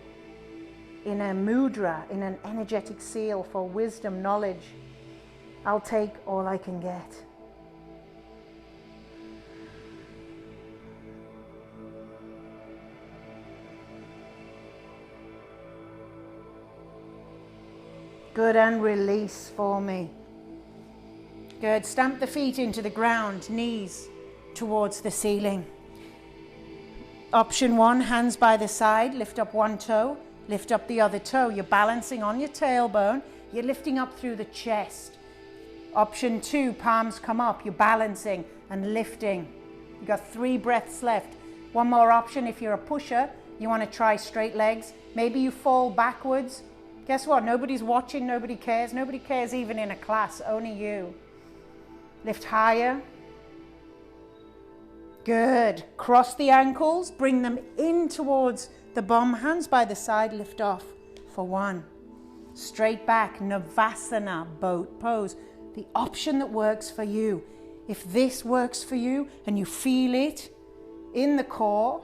in a mudra, in an energetic seal for wisdom, knowledge. I'll take all I can get. Good, and release for me. Good, stamp the feet into the ground, knees towards the ceiling. Option 1, hands by the side, lift up one toe, lift up the other toe. You're balancing on your tailbone, you're lifting up through the chest. Option 2, palms come up, you're balancing and lifting. You've got 3 breaths left. One more option, if you're a pusher, you want to try straight legs. Maybe you fall backwards. Guess what? Nobody's watching, nobody cares. Nobody cares even in a class, only you. Lift higher. Good. Cross the ankles, bring them in towards the bum. Hands by the side, lift off for 1. Straight back, Navasana, boat pose. The option that works for you. If this works for you and you feel it in the core,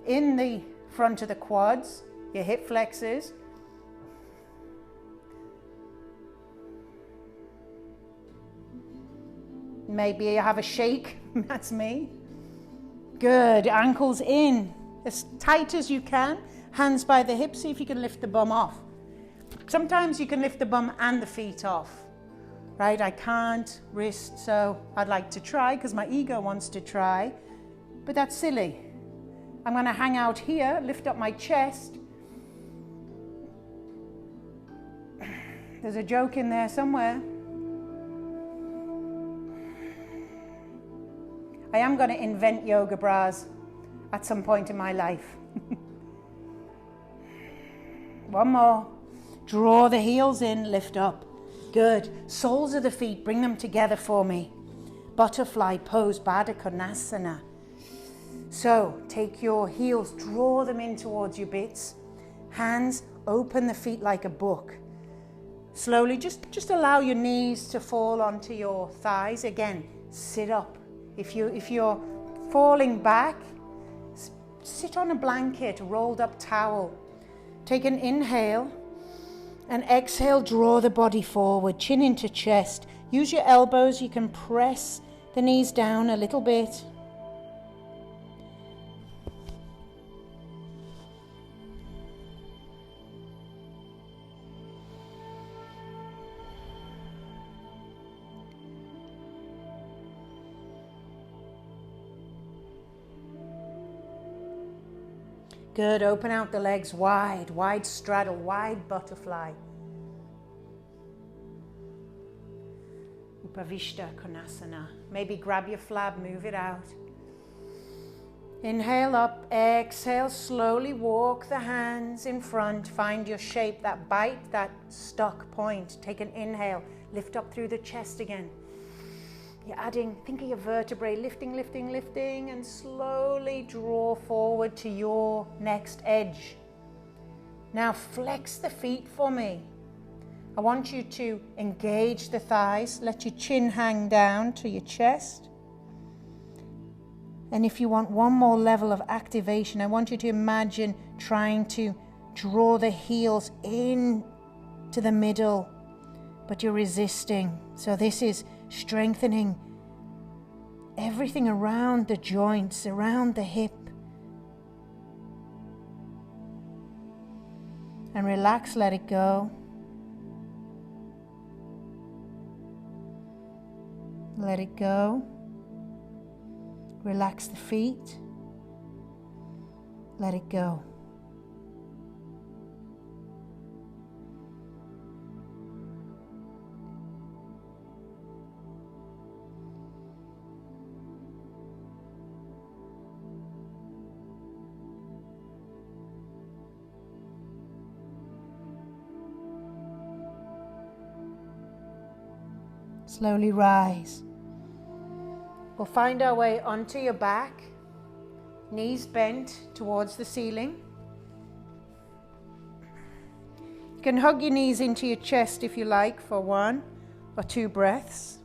in the front of the quads, your hip flexors, maybe you have a shake, that's me. Good, ankles in, as tight as you can, hands by the hips, see if you can lift the bum off. Sometimes you can lift the bum and the feet off, right? I can't, wrist, so I'd like to try because my ego wants to try, but that's silly. I'm gonna hang out here, lift up my chest. There's a joke in there somewhere. I am going to invent yoga bras at some point in my life. One more. Draw the heels in, lift up. Good. Soles of the feet, bring them together for me. Butterfly pose, Baddha Konasana. So take your heels, draw them in towards your bits. Hands, open the feet like a book. Slowly, just allow your knees to fall onto your thighs. Again, sit up. If you're falling back, sit on a blanket, rolled up towel. Take an inhale and exhale, draw the body forward, chin into chest. Use your elbows, you can press the knees down a little bit. Good, open out the legs wide, wide straddle, wide butterfly. Upavishta Konasana. Maybe grab your flab, move it out. Inhale up, exhale, slowly walk the hands in front. Find your shape, that bite, that stuck point. Take an inhale, lift up through the chest again. You're adding, think of your vertebrae, lifting, lifting, lifting, and slowly draw forward to your next edge. Now flex the feet for me. I want you to engage the thighs, let your chin hang down to your chest. And if you want one more level of activation, I want you to imagine trying to draw the heels in to the middle, but you're resisting. So this is strengthening everything around the joints, around the hip. And relax, let it go. Let it go. Relax the feet. Let it go. Slowly rise. We'll find our way onto your back. Knees bent towards the ceiling. You can hug your knees into your chest if you like for 1 or 2 breaths.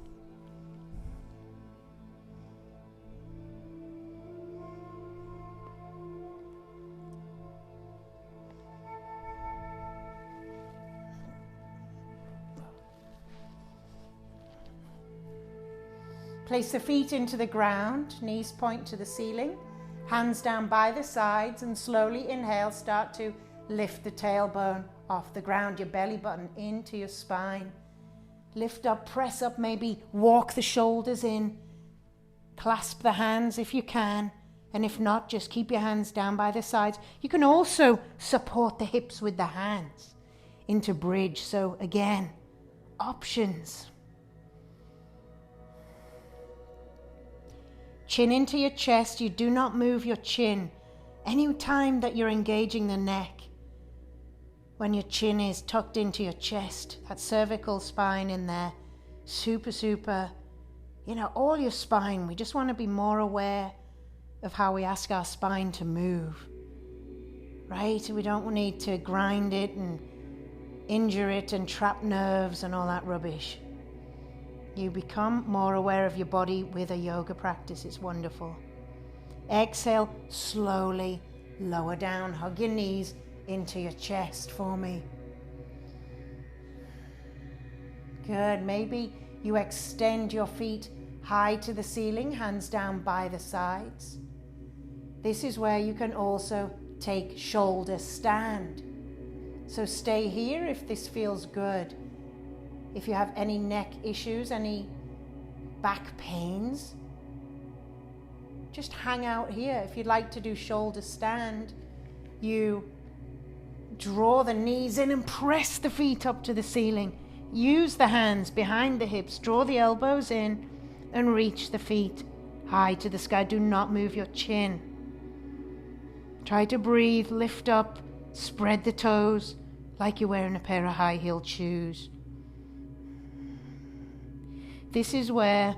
Place the feet into the ground, knees point to the ceiling, hands down by the sides, and slowly inhale, start to lift the tailbone off the ground, your belly button into your spine. Lift up, press up, maybe walk the shoulders in, clasp the hands if you can, and if not, just keep your hands down by the sides. You can also support the hips with the hands into bridge. So again, options. Chin into your chest. You do not move your chin any time that you're engaging the neck. When your chin is tucked into your chest, that cervical spine in there, super, all your spine. We just want to be more aware of how we ask our spine to move, right? We don't need to grind it and injure it and trap nerves and all that rubbish. You become more aware of your body with a yoga practice. It's wonderful. Exhale, slowly lower down. Hug your knees into your chest for me. Good. Maybe you extend your feet high to the ceiling, hands down by the sides. This is where you can also take shoulder stand. So stay here if this feels good. If you have any neck issues, any back pains, just hang out here. If you'd like to do shoulder stand, you draw the knees in and press the feet up to the ceiling. Use the hands behind the hips, draw the elbows in and reach the feet high to the sky. Do not move your chin. Try to breathe, lift up, spread the toes like you're wearing a pair of high-heeled shoes. This is where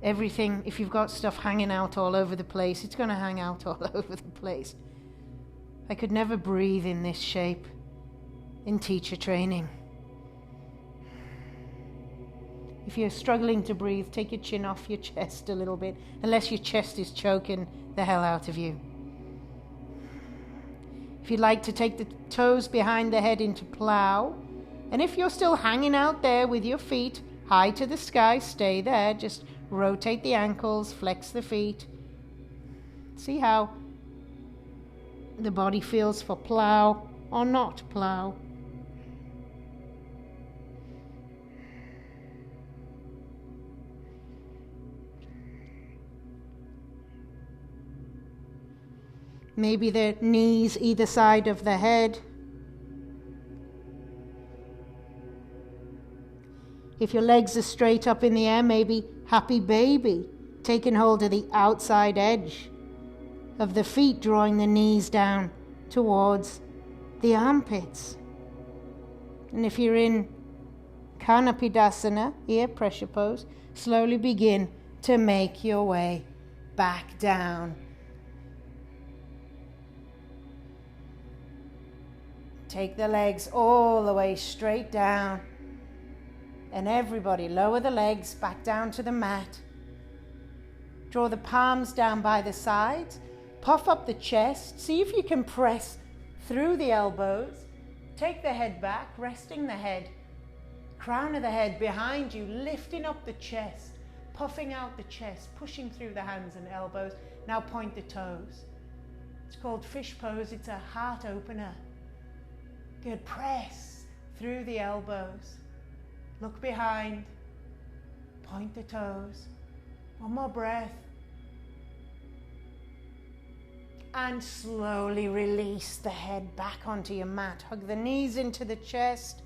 everything, if you've got stuff hanging out all over the place, it's going to hang out all over the place. I could never breathe in this shape in teacher training. If you're struggling to breathe, take your chin off your chest a little bit, unless your chest is choking the hell out of you. If you'd like to take the toes behind the head into plow, and if you're still hanging out there with your feet high to the sky, stay there. Just rotate the ankles, flex the feet. See how the body feels for plow or not plow. Maybe the knees either side of the head. If your legs are straight up in the air, maybe happy baby, taking hold of the outside edge of the feet, drawing the knees down towards the armpits. And if you're in Kanapidasana, here, pressure pose, slowly begin to make your way back down. Take the legs all the way straight down. And everybody, lower the legs back down to the mat. Draw the palms down by the sides. Puff up the chest. See if you can press through the elbows. Take the head back, resting the head. Crown of the head behind you, lifting up the chest. Puffing out the chest, pushing through the hands and elbows. Now point the toes. It's called fish pose. It's a heart opener. Good. Press through the elbows. Look behind. Point the toes. One more breath. And slowly release the head back onto your mat. Hug the knees into the chest.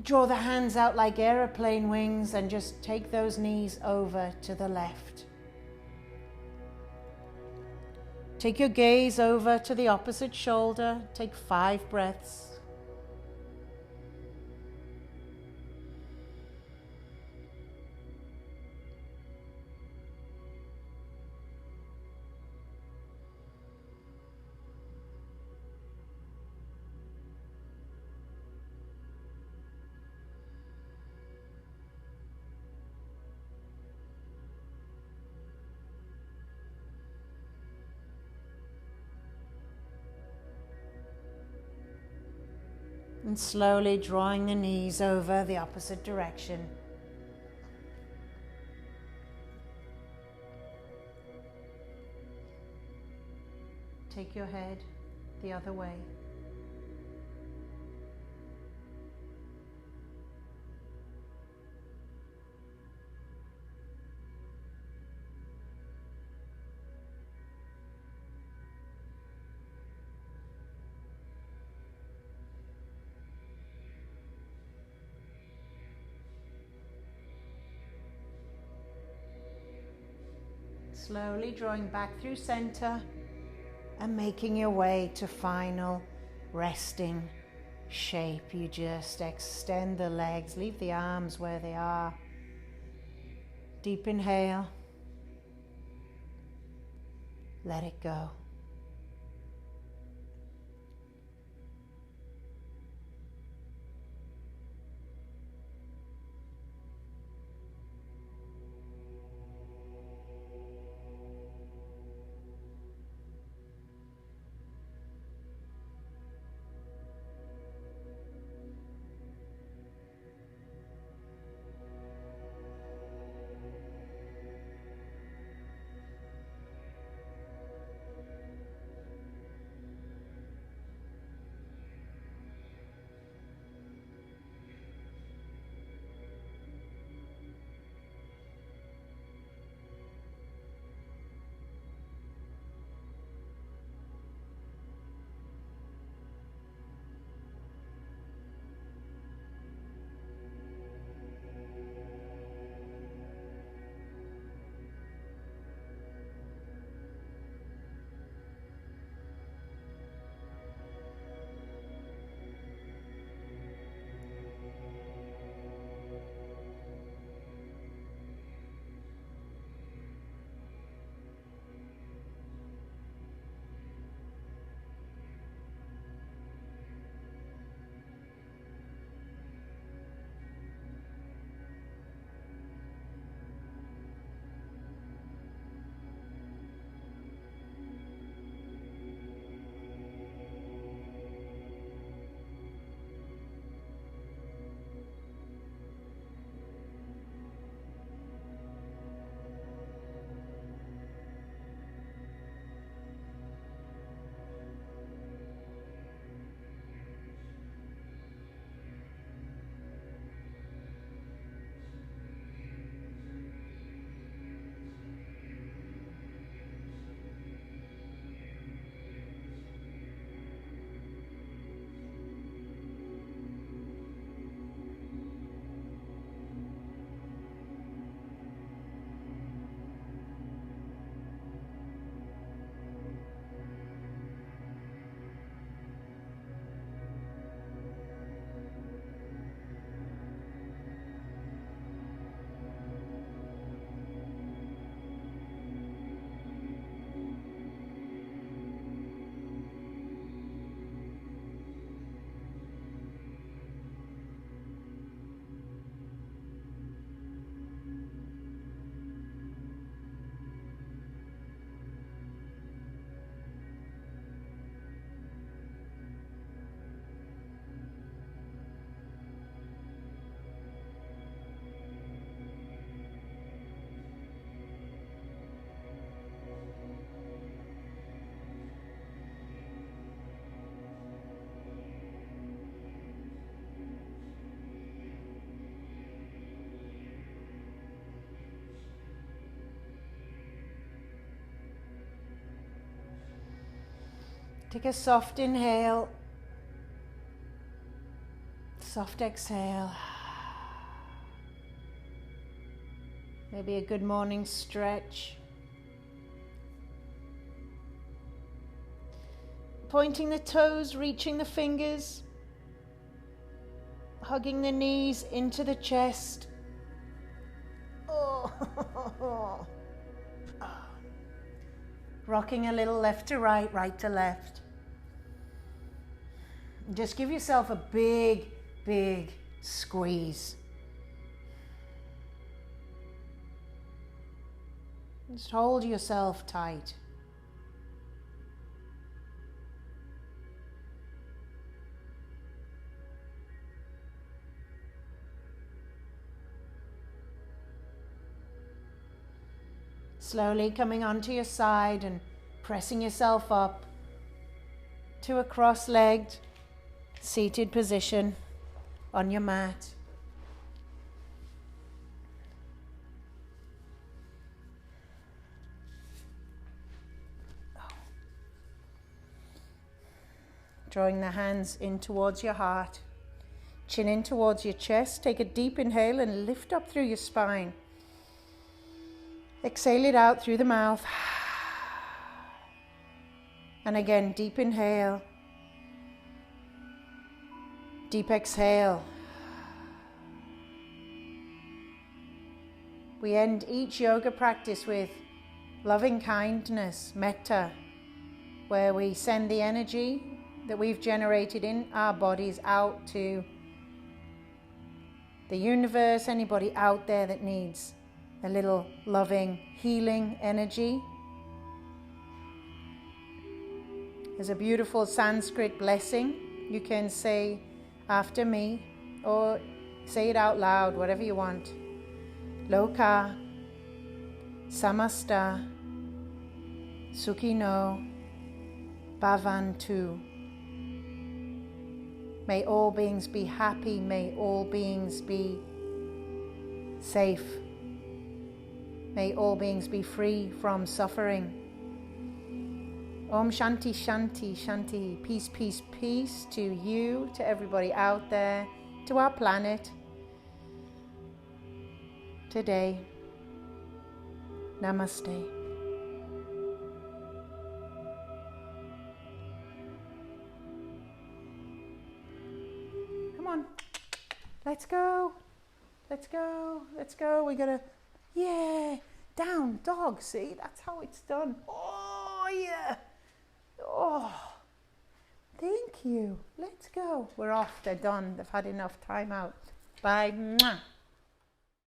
Draw the hands out like aeroplane wings and just take those knees over to the left. Take your gaze over to the opposite shoulder. Take 5 breaths. And slowly drawing the knees over the opposite direction. Take your head the other way. Slowly drawing back through center and making your way to final resting shape. You just extend the legs, leave the arms where they are. Deep inhale. Let it go. Take a soft inhale, soft exhale. Maybe a good morning stretch. Pointing the toes, reaching the fingers, hugging the knees into the chest. Oh. Rocking a little left to right, right to left. Just give yourself a big, big squeeze. Just hold yourself tight. Slowly coming onto your side and pressing yourself up to a cross-legged seated position on your mat. Drawing the hands in towards your heart, chin in towards your chest. Take a deep inhale and lift up through your spine. Exhale it out through the mouth. And again, deep inhale. Deep exhale. We end each yoga practice with loving kindness, metta, where we send the energy that we've generated in our bodies out to the universe, anybody out there that needs a little loving, healing energy. There's a beautiful Sanskrit blessing you can say after me, or say it out loud, whatever you want. Loka samasta sukhino bhavantu. May all beings be happy. May all beings be safe. May all beings be free from suffering. Om Shanti Shanti Shanti. Peace, peace, peace to you, to everybody out there, to our planet. Today, Namaste. Come on, let's go, let's go, let's go. We gotta, yeah, down dog, see, that's how it's done. Oh yeah, oh, thank you, let's go. We're off, they're done, they've had enough time out. Bye. Mwah.